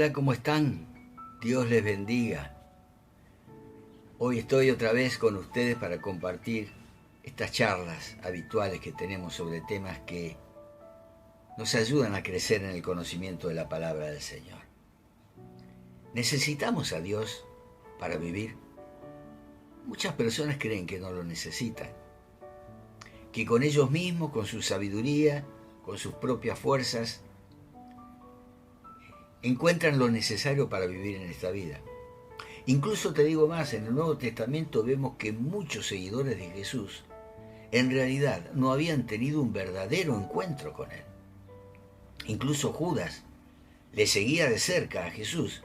Hola, ¿cómo están? Dios les bendiga. Hoy estoy otra vez con ustedes para compartir estas charlas habituales que tenemos sobre temas que nos ayudan a crecer en el conocimiento de la palabra del Señor. ¿Necesitamos a Dios para vivir? Muchas personas creen que no lo necesitan, que con ellos mismos, con su sabiduría, con sus propias fuerzas, encuentran lo necesario para vivir en esta vida. Incluso te digo más, en el Nuevo Testamento vemos que muchos seguidores de Jesús en realidad no habían tenido un verdadero encuentro con Él. Incluso Judas le seguía de cerca a Jesús,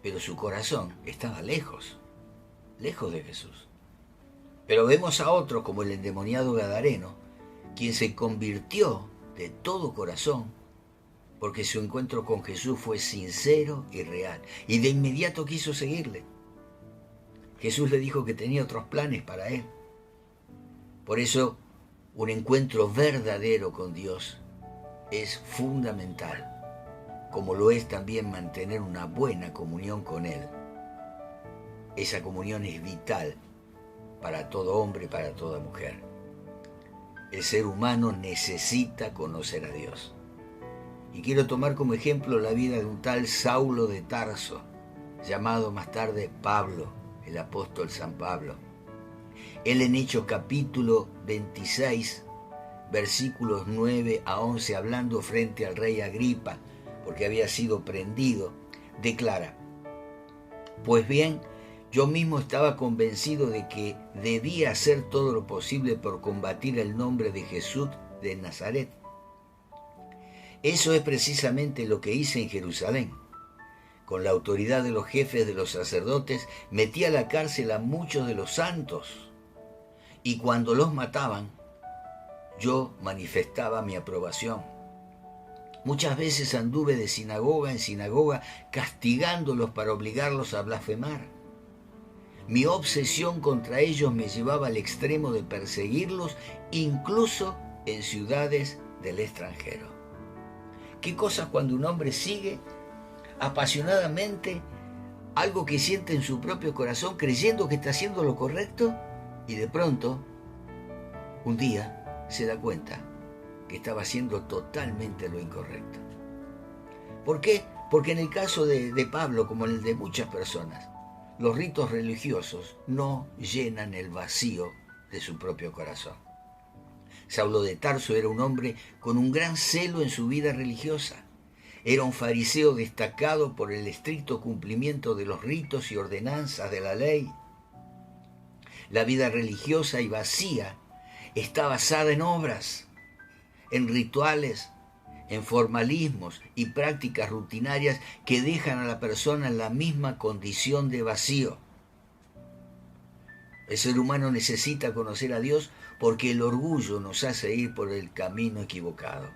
pero su corazón estaba lejos de Jesús. Pero vemos a otro como el endemoniado Gadareno, quien se convirtió de todo corazón porque su encuentro con Jesús fue sincero y real, y de inmediato quiso seguirle. Jesús le dijo que tenía otros planes para él. Por eso, un encuentro verdadero con Dios es fundamental, como lo es también mantener una buena comunión con Él. Esa comunión es vital para todo hombre y para toda mujer. El ser humano necesita conocer a Dios. Y quiero tomar como ejemplo la vida de un tal Saulo de Tarso, llamado más tarde Pablo, el apóstol San Pablo. Él en Hechos capítulo 26, versículos 9 a 11, hablando frente al rey Agripa, porque había sido prendido, declara: pues bien, yo mismo estaba convencido de que debía hacer todo lo posible por combatir el nombre de Jesús de Nazaret. Eso es precisamente lo que hice en Jerusalén. Con la autoridad de los jefes de los sacerdotes, metí a la cárcel a muchos de los santos. Y cuando los mataban, yo manifestaba mi aprobación. Muchas veces anduve de sinagoga en sinagoga, castigándolos para obligarlos a blasfemar. Mi obsesión contra ellos me llevaba al extremo de perseguirlos, incluso en ciudades del extranjero. ¿Qué cosa cuando un hombre sigue apasionadamente algo que siente en su propio corazón, creyendo que está haciendo lo correcto, y de pronto, un día, se da cuenta que estaba haciendo totalmente lo incorrecto? ¿Por qué? Porque en el caso de Pablo, como en el de muchas personas, los ritos religiosos no llenan el vacío de su propio corazón. Saulo de Tarso era un hombre con un gran celo en su vida religiosa. Era un fariseo destacado por el estricto cumplimiento de los ritos y ordenanzas de la ley. La vida religiosa y vacía está basada en obras, en rituales, en formalismos y prácticas rutinarias que dejan a la persona en la misma condición de vacío. El ser humano necesita conocer a Dios porque el orgullo nos hace ir por el camino equivocado.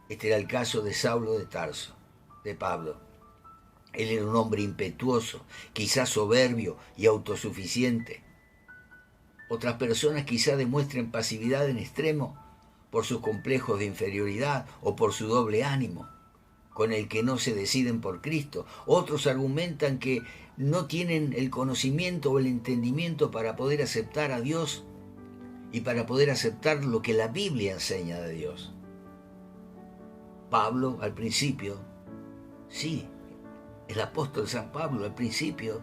Este era el caso de Saulo de Tarso, de Pablo. Él era un hombre impetuoso, quizás soberbio y autosuficiente. Otras personas quizás demuestren pasividad en extremo por sus complejos de inferioridad o por su doble ánimo, con el que no se deciden por Cristo. Otros argumentan que no tienen el conocimiento o el entendimiento para poder aceptar a Dios y para poder aceptar lo que la Biblia enseña de Dios. Pablo al principio, sí, el apóstol San Pablo al principio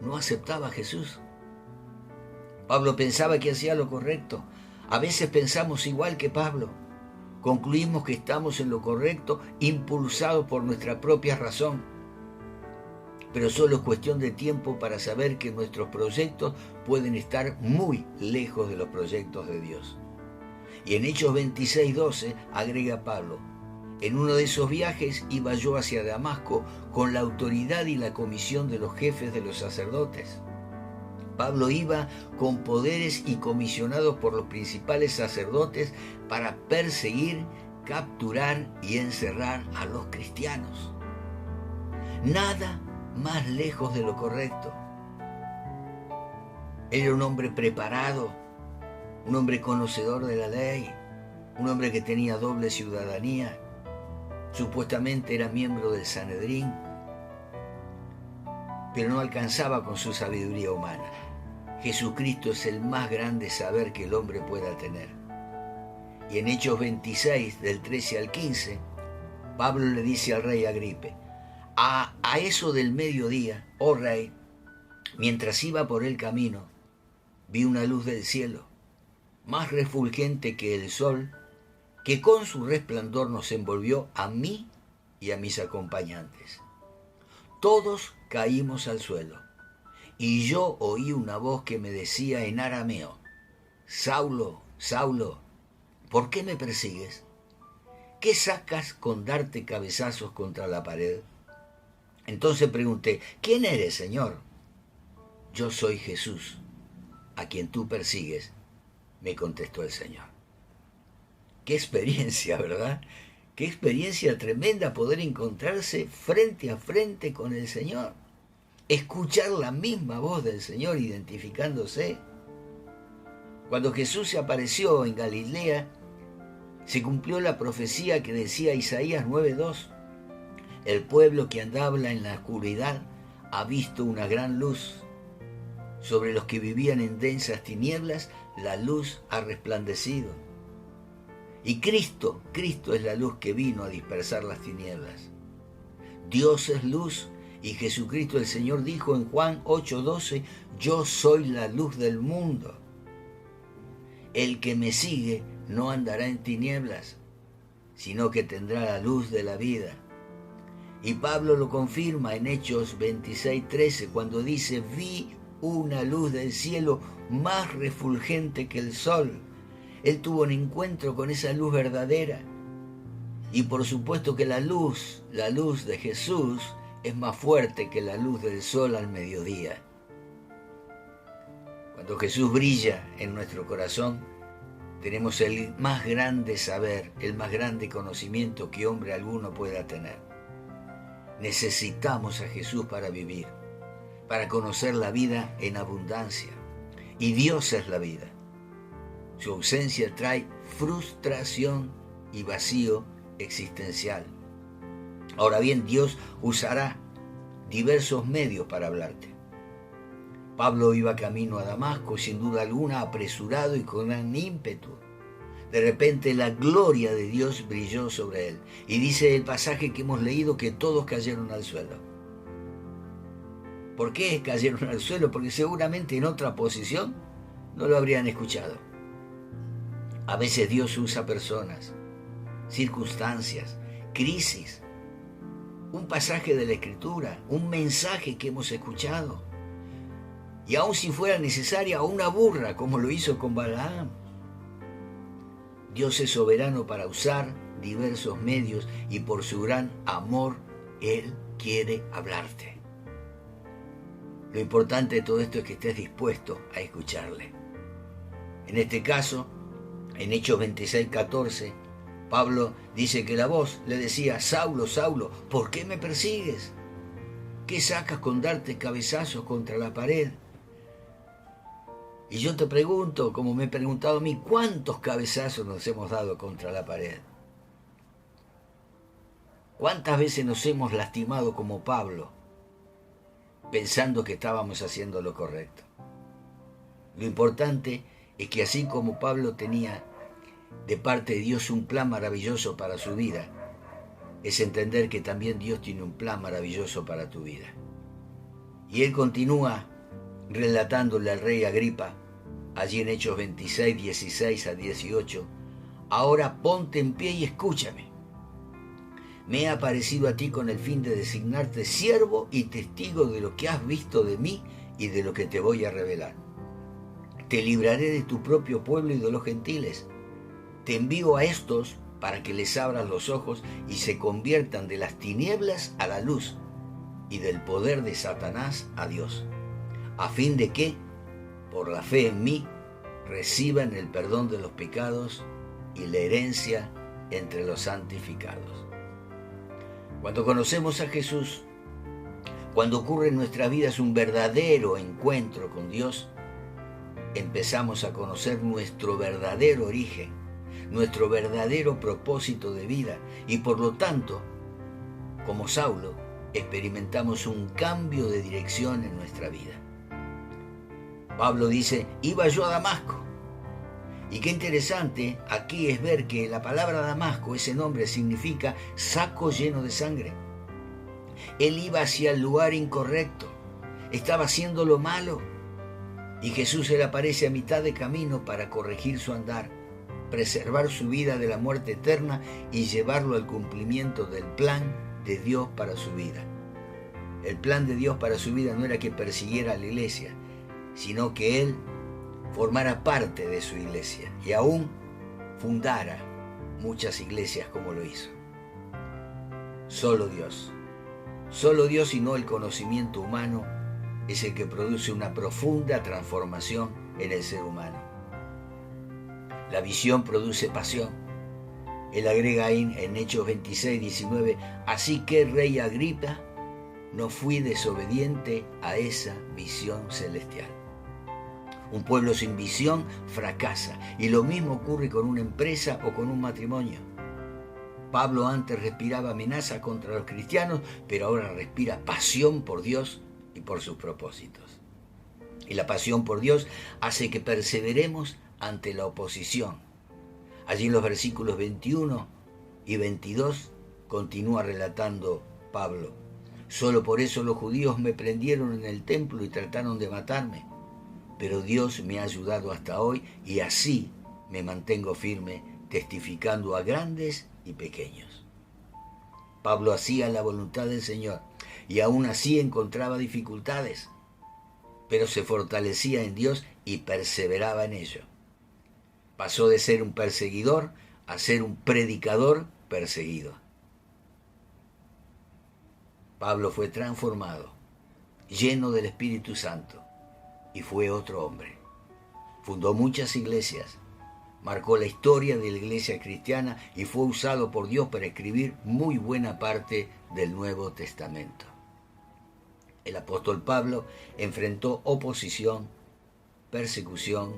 no aceptaba a Jesús. Pablo pensaba que hacía lo correcto. A veces pensamos igual que Pablo. Concluimos que estamos en lo correcto, impulsados por nuestra propia razón. Pero solo es cuestión de tiempo para saber que nuestros proyectos pueden estar muy lejos de los proyectos de Dios. Y en Hechos 26:12 agrega Pablo: en uno de esos viajes iba yo hacia Damasco con la autoridad y la comisión de los jefes de los sacerdotes. Pablo iba con poderes y comisionados por los principales sacerdotes para perseguir, capturar y encerrar a los cristianos. Nada más lejos de lo correcto. Él era un hombre preparado, un hombre conocedor de la ley, un hombre que tenía doble ciudadanía. Supuestamente era miembro del Sanedrín, pero no alcanzaba con su sabiduría humana. Jesucristo es el más grande saber que el hombre pueda tener. Y en Hechos 26, del 13 al 15, Pablo le dice al rey Agripe: a eso del mediodía, oh rey, mientras iba por el camino, vi una luz del cielo, más refulgente que el sol, que con su resplandor nos envolvió a mí y a mis acompañantes. Todos caímos al suelo, y yo oí una voz que me decía en arameo: Saulo, Saulo, ¿por qué me persigues? ¿Qué sacas con darte cabezazos contra la pared? Entonces pregunté: ¿quién eres, Señor? Yo soy Jesús, a quien tú persigues, me contestó el Señor. Qué experiencia, ¿verdad? Qué experiencia tremenda poder encontrarse frente a frente con el Señor. Escuchar la misma voz del Señor identificándose. Cuando Jesús se apareció en Galilea, se cumplió la profecía que decía Isaías 9:2. El pueblo que andaba en la oscuridad ha visto una gran luz. Sobre los que vivían en densas tinieblas, la luz ha resplandecido. Y Cristo es la luz que vino a dispersar las tinieblas. Dios es luz, y Jesucristo el Señor dijo en Juan 8:12, yo soy la luz del mundo. El que me sigue no andará en tinieblas, sino que tendrá la luz de la vida. Y Pablo lo confirma en Hechos 26:13, cuando dice, vi una luz del cielo más refulgente que el sol. Él tuvo un encuentro con esa luz verdadera. Y por supuesto que la luz de Jesús es más fuerte que la luz del sol al mediodía. Cuando Jesús brilla en nuestro corazón, tenemos el más grande saber, el más grande conocimiento que hombre alguno pueda tener. Necesitamos a Jesús para vivir, para conocer la vida en abundancia. Y Dios es la vida. Su ausencia trae frustración y vacío existencial. Ahora bien, Dios usará diversos medios para hablarte. Pablo iba camino a Damasco, sin duda alguna, apresurado y con gran ímpetu. De repente la gloria de Dios brilló sobre él. Y dice el pasaje que hemos leído que todos cayeron al suelo. ¿Por qué cayeron al suelo? Porque seguramente en otra posición no lo habrían escuchado. A veces Dios usa personas, circunstancias, crisis, un pasaje de la Escritura, un mensaje que hemos escuchado. Y aun si fuera necesaria una burra, como lo hizo con Balaam. Dios es soberano para usar diversos medios y por su gran amor, Él quiere hablarte. Lo importante de todo esto es que estés dispuesto a escucharle. En este caso, en Hechos 26:14, Pablo dice que la voz le decía, Saulo, Saulo, ¿por qué me persigues? ¿Qué sacas con darte cabezazos contra la pared? Y yo te pregunto, como me he preguntado a mí, ¿cuántos cabezazos nos hemos dado contra la pared? ¿Cuántas veces nos hemos lastimado como Pablo, pensando que estábamos haciendo lo correcto? Lo importante es que así como Pablo tenía de parte de Dios un plan maravilloso para su vida, es entender que también Dios tiene un plan maravilloso para tu vida. Y él continúa relatándole al rey Agripa, allí en Hechos 26, 16 a 18, ahora ponte en pie y escúchame. Me he aparecido a ti con el fin de designarte siervo y testigo de lo que has visto de mí y de lo que te voy a revelar. Te libraré de tu propio pueblo y de los gentiles. Te envío a estos para que les abras los ojos y se conviertan de las tinieblas a la luz y del poder de Satanás a Dios, a fin de que, por la fe en mí, reciban el perdón de los pecados y la herencia entre los santificados. Cuando conocemos a Jesús, cuando ocurre en nuestra vida es un verdadero encuentro con Dios, empezamos a conocer nuestro verdadero origen, nuestro verdadero propósito de vida y por lo tanto como Saulo, experimentamos un cambio de dirección en nuestra vida. Pablo dice, iba yo a Damasco. Y qué interesante aquí es ver que la palabra Damasco, ese nombre significa saco lleno de sangre. Él iba hacia el lugar incorrecto, estaba haciendo lo malo. Y Jesús se le aparece a mitad de camino para corregir su andar, preservar su vida de la muerte eterna y llevarlo al cumplimiento del plan de Dios para su vida. El plan de Dios para su vida no era que persiguiera a la iglesia, sino que Él formara parte de su iglesia y aún fundara muchas iglesias como lo hizo. Solo Dios y no el conocimiento humano es el que produce una profunda transformación en el ser humano. La visión produce pasión. Él agrega ahí en Hechos 26:19, así que rey Agripa, no fui desobediente a esa visión celestial. Un pueblo sin visión fracasa, y lo mismo ocurre con una empresa o con un matrimonio. Pablo antes respiraba amenazas contra los cristianos, pero ahora respira pasión por Dios y por sus propósitos. Y la pasión por Dios hace que perseveremos ante la oposición. Allí en los versículos 21 y 22 continúa relatando Pablo, solo por eso los judíos me prendieron en el templo y trataron de matarme. Pero Dios me ha ayudado hasta hoy y así me mantengo firme, testificando a grandes y pequeños. Pablo hacía la voluntad del Señor y aún así encontraba dificultades, pero se fortalecía en Dios y perseveraba en ello. Pasó de ser un perseguidor a ser un predicador perseguido. Pablo fue transformado, lleno del Espíritu Santo, y fue otro hombre. Fundó muchas iglesias, marcó la historia de la iglesia cristiana y fue usado por Dios para escribir muy buena parte del Nuevo Testamento. El apóstol Pablo enfrentó oposición, persecución,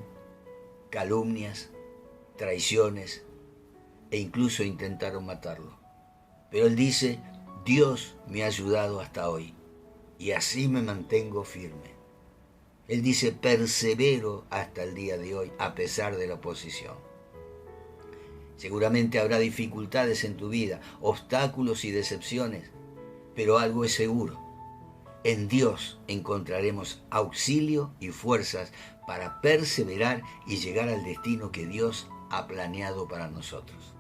calumnias, traiciones e incluso intentaron matarlo. Pero él dice, Dios me ha ayudado hasta hoy y así me mantengo firme. Él dice, persevero hasta el día de hoy, a pesar de la oposición. Seguramente habrá dificultades en tu vida, obstáculos y decepciones, pero algo es seguro. En Dios encontraremos auxilio y fuerzas para perseverar y llegar al destino que Dios ha planeado para nosotros.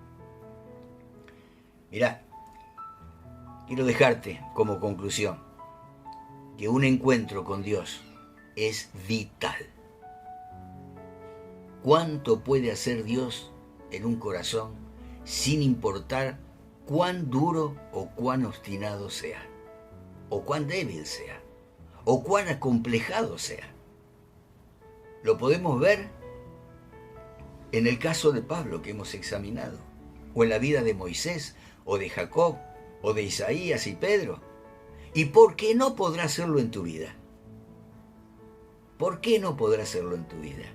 Mirá, quiero dejarte como conclusión que un encuentro con Dios es vital. ¿Cuánto puede hacer Dios en un corazón sin importar cuán duro o cuán obstinado sea, o cuán débil sea, o cuán acomplejado sea? Lo podemos ver en el caso de Pablo que hemos examinado, o en la vida de Moisés, o de Jacob, o de Isaías y Pedro. ¿Y por qué no podrá hacerlo en tu vida? ¿Por qué no podrá hacerlo en tu vida?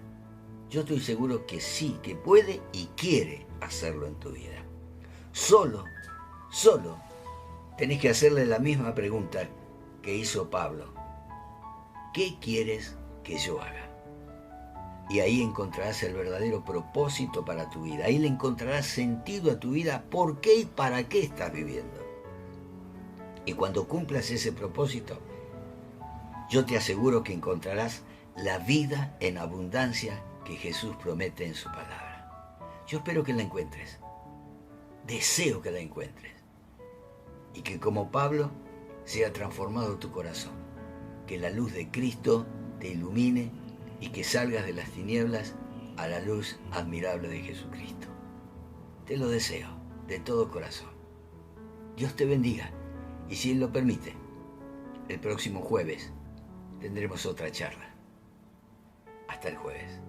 Yo estoy seguro que sí, que puede y quiere hacerlo en tu vida. Solo tenés que hacerle la misma pregunta que hizo Pablo. ¿Qué quieres que yo haga? Y ahí encontrarás el verdadero propósito para tu vida. Ahí le encontrarás sentido a tu vida. ¿Por qué y para qué estás viviendo? Y cuando cumplas ese propósito, yo te aseguro que encontrarás la vida en abundancia que Jesús promete en su palabra. Yo espero que la encuentres. Deseo que la encuentres. Y que como Pablo sea transformado tu corazón. Que la luz de Cristo te ilumine y que salgas de las tinieblas a la luz admirable de Jesucristo. Te lo deseo de todo corazón. Dios te bendiga y si Él lo permite, el próximo jueves tendremos otra charla. Hasta el jueves.